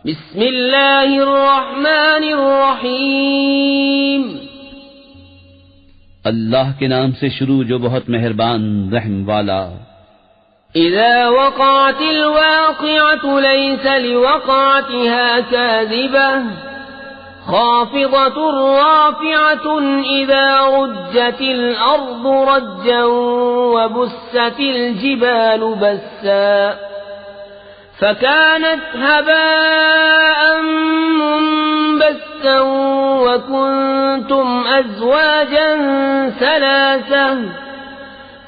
बिस्मिल्लाहिर्रहमानिर्रहीम। अल्लाह के नाम से शुरू जो बहुत मेहरबान रहम वाला। इज़ा वक़अतिल वाक़िअतु लैसा लिवक़अतिहा काज़िबह खाफ़िज़तुर राफ़िअतुन इज़ा रुज्जतिल अर्दु रज्जन व बुस्सतिल जिबालु बस्सा फकानत हबाअन मुंबस्सा व कुंतुम अज़वाजन सलासा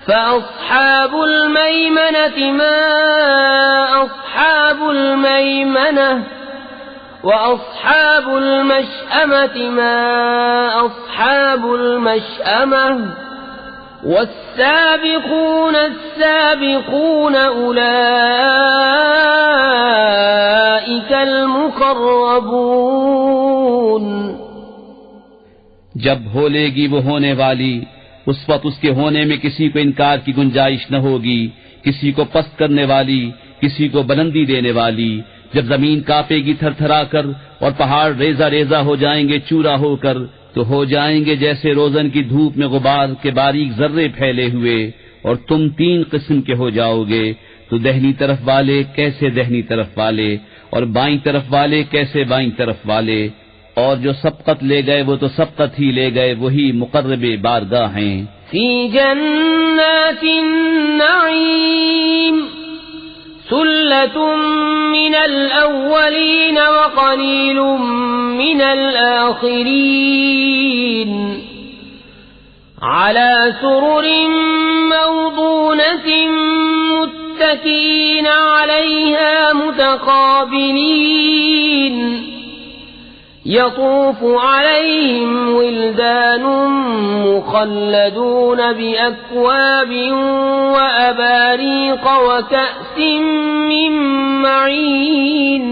फ़अस्हाबुल मैमनति मा अस्हाबुल मैमनह व अस्हाबुल मशअमति मा अस्हाबुल मशअमह वस्साबिक़ून अस्साबिक़ून उलाइकल मुक़र्रबून। जब होलेगी वो होने वाली, उस वक्त उसके होने में किसी को इनकार की गुंजाइश न होगी, किसी को पस्त करने वाली, किसी को बुलंदी देने वाली। जब जमीन कांपेगी थरथरा कर और पहाड़ रेजा रेजा हो जाएंगे चूरा होकर, तो हो जाएंगे जैसे रोजन की धूप में गुबार के बारीक जर्रे फैले हुए। और तुम 3 किस्म के हो जाओगे, तो दहनी तरफ वाले कैसे दहनी तरफ वाले, और बाईं तरफ वाले कैसे बाईं तरफ वाले। और जो सबकत ले गए वो तो सबकत ही ले गए, वही मुक़र्रबे बारगाह हैं। फी जन्नातिन नईम सुल्लतुम मिनल अव्वलीन व क़लीलुम मिनल आखिरीन अला सुरुरिन मौदूनतिन मुत्तकीन अलैहा मुतक़ाबिलीन यतूफ़ु अलैहिम विल्दान मुख़ल्लदून बिअक्वाबिन व अबारीक़ व कअसिन मिन मईन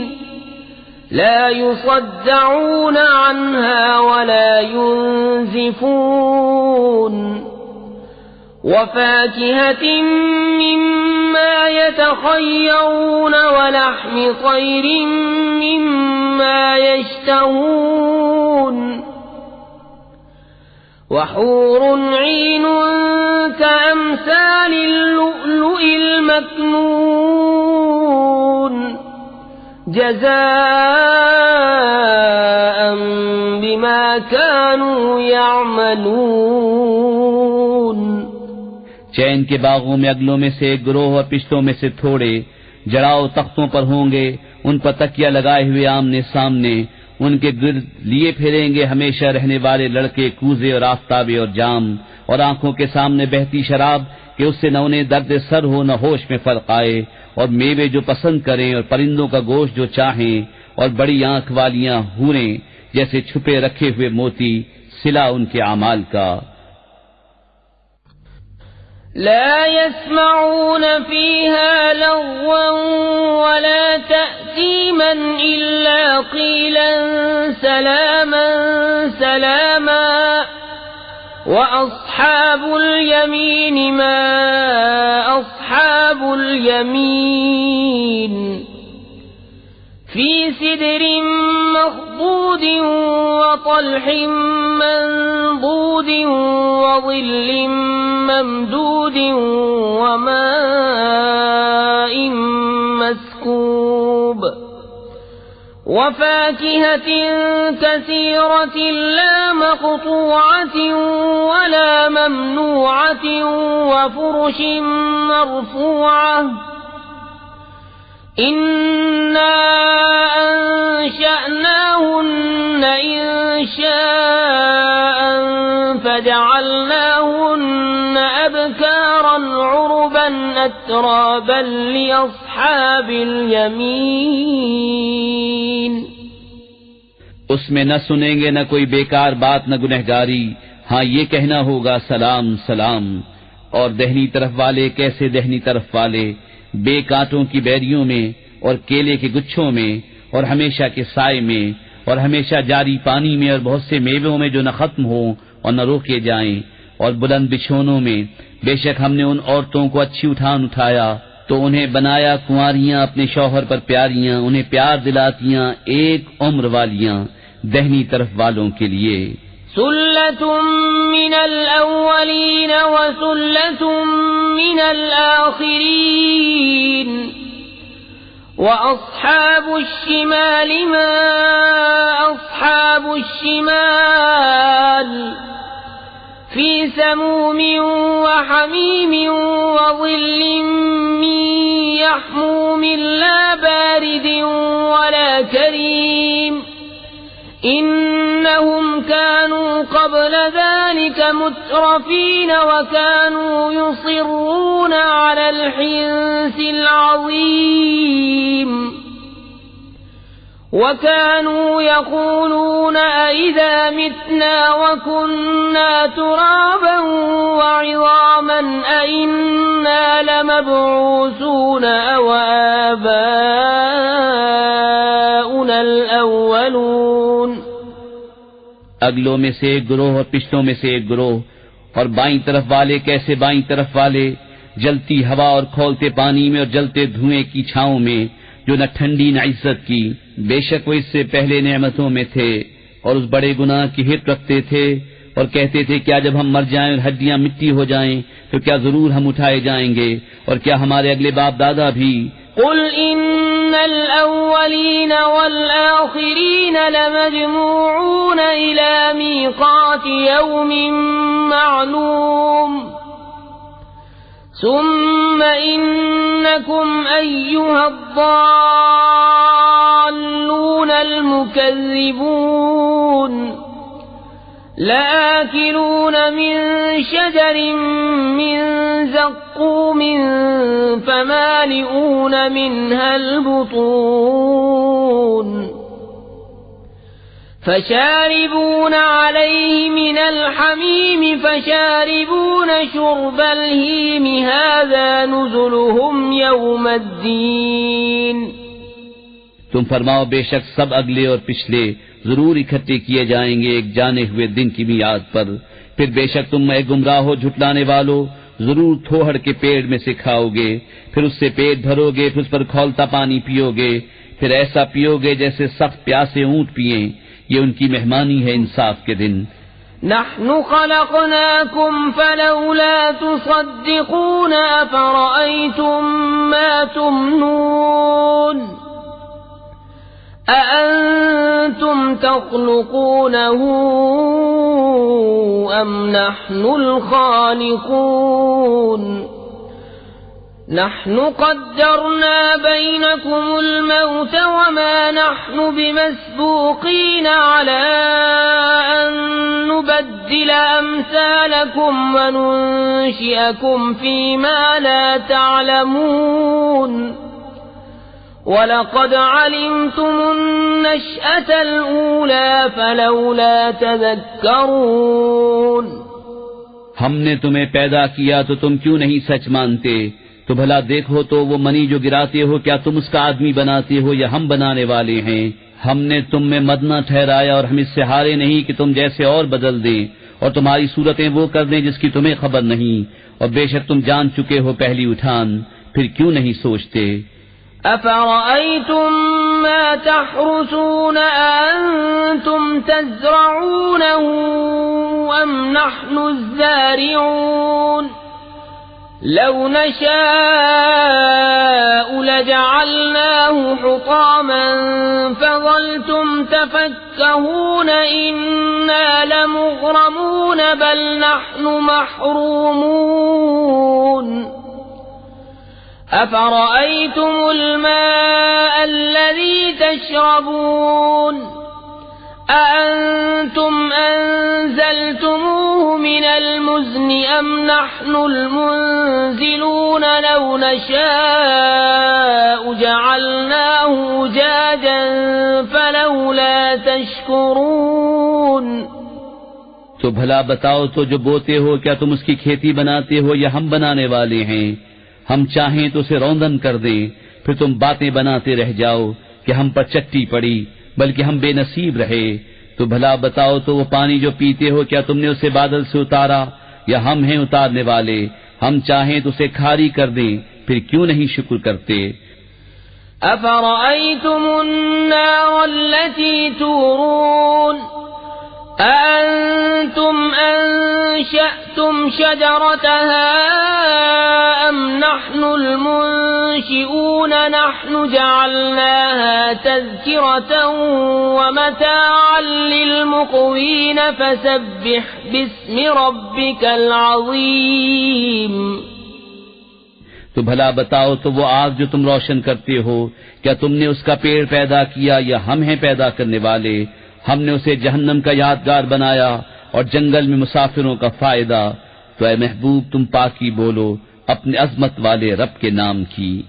ला युसद्दऊन अन्हा व ला युनज़िफून व फ़ाकिहतिन मिम्मा यतख़य्यरून व लहमि तयरिन मिम्मा यश्तहून व हूरुन ईन कअम्सालिल लुअलुइल मक्नून जज़ाअन बिमा कानू यअमलून। चैन के बागों में अगलों में से एक गिरोह और पिछलों में से थोड़े जड़ाओ तख्तों पर होंगे, उन पर तकिया लगाए हुए आमने सामने। उनके गिर्द लिए फिरेंगे हमेशा रहने वाले लड़के, कूजे और आफताबे और जाम। और आंखों के सामने बहती शराब कि उससे न उन्हें दर्द सर हो न होश में फर्क आए। और मेवे जो पसंद करें और परिंदों का गोश्त जो चाहें। और बड़ी आंख वालियां हूरें जैसे छुपे रखे हुए मोती, सिला उनके अमाल का। ला यस्मऊन फीहा लग़वन वला तअसीमन इल्ला क़ीलन सलामन सलामा व अस्हाबुल यमीन मा अस्हाबुल यमीन फी सिदरिन मख़दूदिन व तल्हिन मंदूदिन व ज़िल्लिन ममदूदिन व माइन मस्कूब व फ़ाकिहतिन कसीरतिन ला मक़तूअतिन व ला ममनूअतिन व फ़ुरुशिन मरफ़ूअह इन्ना अंशअनाहुन्न इंशाअन फजअलनाहुन्न अबकारन उरुबन अतराबन लिअस्हाबिल यमीन। उसमें न सुनेंगे न कोई बेकार बात न गुनहगारी। हाँ, ये कहना होगा सलाम सलाम। और दहनी तरफ वाले कैसे दहनी तरफ वाले, बेकांटों की बैरियों में और केले के गुच्छों में और हमेशा के साए में और हमेशा जारी पानी में और बहुत से मेवों में जो न खत्म हो और न रोके जाएं और बुलंद बिछोनों में। बेशक हमने उन औरतों को अच्छी उठाया तो उन्हें बनाया कुंवारियां अपने शौहर पर प्यारियां, उन्हें प्यार दिलातियां एक उम्र वालियां दहनी तरफ वालों के लिए। सुल्लतुम मिनल अव्वलीन व सुल्लतुम मिनल आखिरीन व अस्हाबुश शिमाल मा अस्हाबुश शिमाल फी समूमिन व हमीमिन व ज़िल्लिन मिन यहमूमिन ला बारिदिन वला करीम इन्नहुम कानू क़ब्ल ज़ालिक मुत्रफ़ीन व कानू युसिर्रून अलल हिंसिल अज़ीम व कानू यक़ूलून अइज़ा मितना व कुन्ना तुराबन व इज़ामन अइन्ना लमबऊसून अव आबाउनल अव्वलून। अगलों में से एक गिरोह और पिछलों में से एक गिरोह, और बाईं तरफ वाले कैसे बाईं तरफ वाले, जलती हवा और खौलते पानी में और जलते धुएं की छांव में, जो न ठंडी न इज्जत की। बेशक वो इससे पहले नेमतों में थे और उस बड़े गुनाह की हित रखते थे और कहते थे क्या जब हम मर जाएं और हड्डियां मिट्टी हो जाएं तो क्या जरूर हम उठाए जाएंगे, और क्या हमारे अगले बाप दादा भी। कुल इन्नल अव्वलीन वल आखिरीन लमजमूऊन इला मीक़ाति यौमिन मअलूम सुम्मा इन्नकुम अय्युहद्दाल्लूनल मुकज़्ज़िबून लआकिलून मिन शजरिन मिन ज़क़्क़ूम फमालिऊन मिनहल बुतून फशारिबून अलैहि मिनल हमीम फशारिबून शुर्बल हीम हाज़ा नुज़ुलुहुम यौमद्दीन। तुम फरमाओ बेशक सब अगले और पिछले जरूर इकट्ठे किए जाएंगे एक जाने हुए दिन की मियाद पर। फिर बेशक तुम ए गुमराहो झुटलाने वालों जरूर थोहड़ के पेड़ में से खाओगे, फिर उससे पेट भरोगे, फिर उस पर खौलता पानी पियोगे, फिर ऐसा पियोगे जैसे सख्त प्यासे ऊंट पिए। ये उनकी मेहमानी है इंसाफ के दिन। नहनु खलक़नाकुम फलौला तुसद्दिक़ून अफ़रअय्तुम मा तुमनून अअंतुम तख़्लुक़ूनहु अम नहनुल ख़ालिक़ून नहनु क़द्दरना बैनकुमुल मौत वमा नहनु बिमस्बूक़ीन अला अन नुबद्दिल अम्सालकुम वनुनशिअकुम फ़ीमा ला तअलमून वलक़द अलिमतुमुन नश्अतल ऊला फलौला तज़क्करून। हमने तुम्हें पैदा किया तो तुम क्यों नहीं सच मानते? तो भला देखो तो वो मनी जो गिराते हो क्या तुम उसका आदमी बनाते हो या हम बनाने वाले हैं? हमने तुम में मद न ठहराया और हम इससे हारे नहीं कि तुम जैसे और बदल दें और तुम्हारी सूरतें वो कर दें जिसकी तुम्हें खबर नहीं, और बेशक तुम जान चुके हो पहली उठान, फिर क्यों नहीं सोचते? अफ़रअय्तुम मा तहरुसून अअंतुम तज़रऊनहु अम नहनु ज़ारिऊन लौ नशाअ लजअलनाहु हुतामन फज़ल्तुम तफक्कहून इन्ना लमुग़रमून बल नहनु महरूमून। अफ़रअय्तुमुल माअ अल्लज़ी तशरबून अअंतुम अंज़लतुमूहु मिनल मुज़्नि अम नहनुल मुनज़िलून लौ नशाअ जअलनाहु उजाजन फलौला तशकुरून। तो भला बताओ तो जो बोते हो क्या तुम उसकी खेती बनाते हो या हम बनाने वाले हैं? हम चाहें तो उसे रौंदन कर दें, फिर तुम बातें बनाते रह जाओ कि हम पर चट्टी पड़ी, बल्कि हम बेनसीब रहे। तो भला बताओ तो वो पानी जो पीते हो क्या तुमने उसे बादल से उतारा या हम हैं उतारने वाले? हम चाहें तो उसे खारी कर दें, फिर क्यों नहीं शुक्र करते? أفرأيتم النار التي تورون أأنتم أنشأتم شجرتها أم نحن المنشئون نحن جعلناها تذكرة ومتاعا للمقوين فسبح باسم ربك العظيم तो भला बताओ, तो वो आग जो तुम रोशन करते हो, क्या तुमने उसका पेड़ पैदा किया या हम हैं पैदा करने वाले? हमने उसे जहन्नम का यादगार बनाया और जंगल में मुसाफिरों का फायदा। तो ऐ महबूब, तुम पाकी बोलो अपने अजमत वाले रब के नाम की।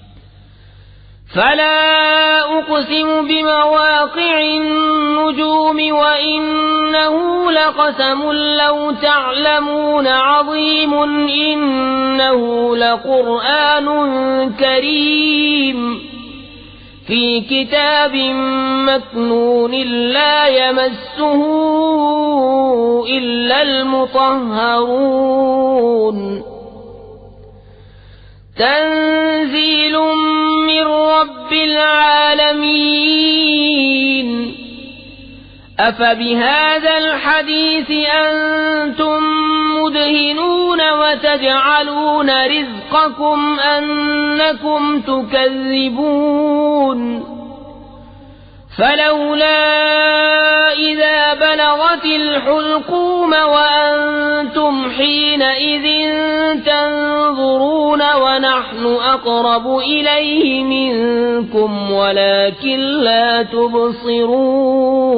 فلا أقسم بمواقع النجوم وإنه لقسم لو تعلمون عظيم إنه لقرآن كريم في كتاب مكنون لا يمسه إلا المطهرون تنزيل من رب العالمين أفبهذا الحديث أنتم مدهنون وتجعلون رزقكم أنكم تكذبون فلولا إذا بلغت الحلقوم وأنتم حينئذ تنظرون ونحن أقرب إليه منكم ولكن لا تبصرون।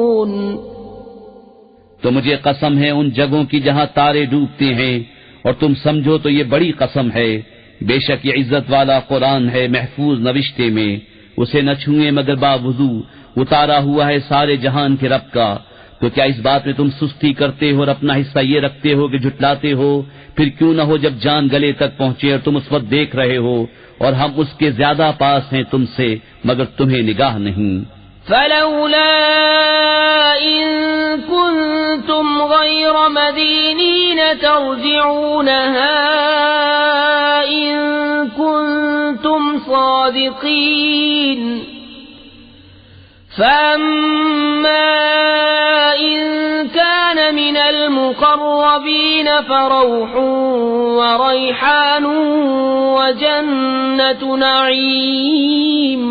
तो मुझे कसम है उन जगहों की जहां तारे डूबते हैं, और तुम समझो तो ये बड़ी कसम है। बेशक ये इज्जत वाला कुरान है, महफूज नविश्ते में, उसे न छुए मगर बावजू उतारा हुआ है सारे जहान के रब का। तो क्या इस बात में तुम सुस्ती करते हो और अपना हिस्सा ये रखते हो कि झुटलाते हो? फिर क्यों न हो जब जान गले तक पहुंचे और तुम उस वक्त देख रहे हो और हम उसके ज्यादा पास हैं तुमसे, मगर तुम्हें निगाह नहीं। फलौला इन कुंतुम गैर मदीनीन तर्जिऊनहा इन कुंतुम सादिकीन فأما إن كان من المقربين فروح وريحان وجنة نعيم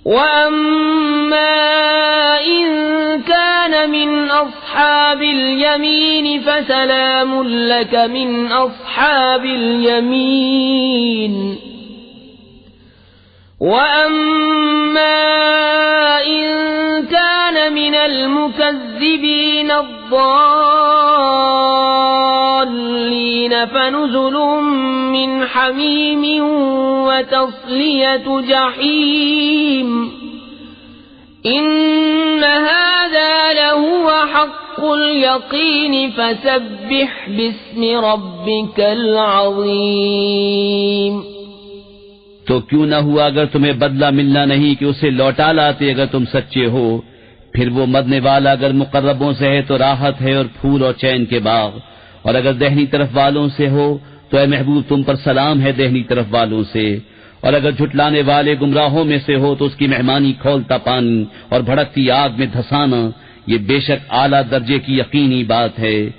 وأما إن كان من أصحاب اليمين فسلام لك من أصحاب اليمين وأما إن كان من المكذبين الضالين فنزل من حميم وتصلية جحيم إن هذا لهو حق اليقين فسبح باسم ربك العظيم। तो क्यों न हुआ अगर तुम्हें बदला मिलना नहीं कि उसे लौटा लाते अगर तुम सच्चे हो। फिर वो मरने वाला अगर मुकर्रबों से है तो राहत है और फूल और चैन के बाग, और अगर दहनी तरफ वालों से हो तो ऐ महबूब तुम पर सलाम है दहनी तरफ वालों से, और अगर झुटलाने वाले गुमराहों में से हो तो उसकी मेहमानी खौलता पानी और भड़कती आग में धंसाना, ये बेशक आला दर्जे की यकीनी बात है।